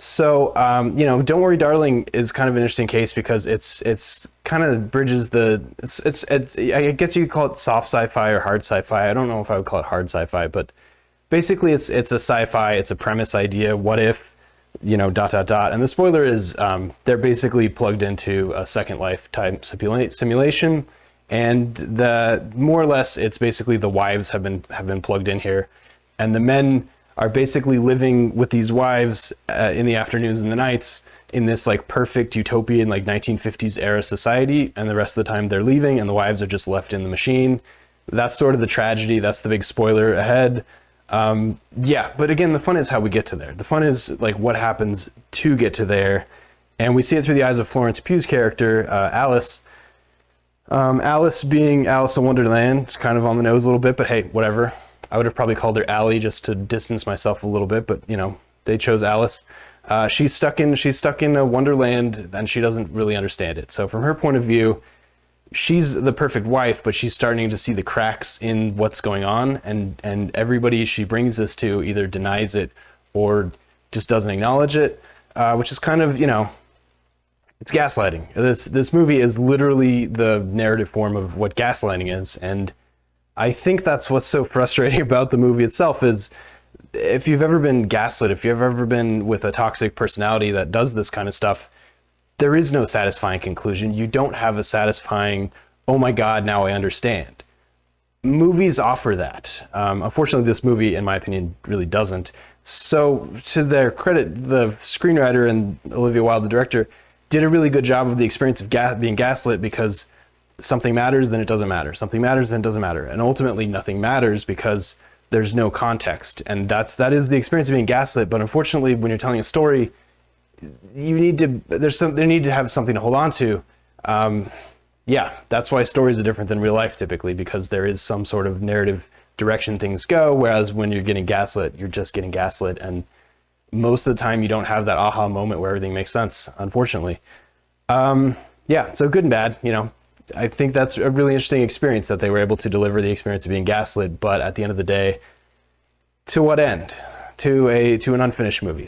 So, Don't Worry, Darling is kind of an interesting case because it's kind of bridges I guess you could call it soft sci-fi or hard sci-fi. I don't know if I would call it hard sci-fi, but basically it's a sci-fi, it's a premise idea. What if, dot, dot, dot. And the spoiler is they're basically plugged into a Second Life type simulation. And more or less, it's basically the wives have been plugged in here. And the men are basically living with these wives in the afternoons and the nights in this like perfect utopian like 1950s era society, and the rest of the time they're leaving and the wives are just left in the machine. That's sort of the tragedy. That's the big spoiler ahead. But again, the fun is how we get to there. The fun is like what happens to get to there, and we see it through the eyes of Florence Pugh's character, Alice. Alice being Alice in Wonderland. It's kind of on the nose a little bit, but hey, whatever. I would have probably called her Allie just to distance myself a little bit, but they chose Alice. She's stuck in a wonderland and she doesn't really understand it. So from her point of view, she's the perfect wife, but she's starting to see the cracks in what's going on, and everybody she brings this to either denies it or just doesn't acknowledge it, which is kind of, it's gaslighting. This movie is literally the narrative form of what gaslighting is, and I think that's what's so frustrating about the movie itself is if you've ever been gaslit, if you've ever been with a toxic personality that does this kind of stuff, there is no satisfying conclusion. You don't have a satisfying, oh my God, now I understand. Movies offer that. Unfortunately, this movie, in my opinion, really doesn't. So to their credit, the screenwriter and Olivia Wilde, the director, did a really good job of the experience of being gaslit, because something matters, then it doesn't matter. Something matters, then it doesn't matter. And ultimately nothing matters because there's no context. And that is the experience of being gaslit. But unfortunately, when you're telling a story, there need to have something to hold on to. That's why stories are different than real life typically, because there is some sort of narrative direction things go. Whereas when you're getting gaslit, you're just getting gaslit. And most of the time you don't have that aha moment where everything makes sense, unfortunately. So good and bad, I think that's a really interesting experience that they were able to deliver the experience of being gaslit, but at the end of the day, to what end? To an unfinished movie.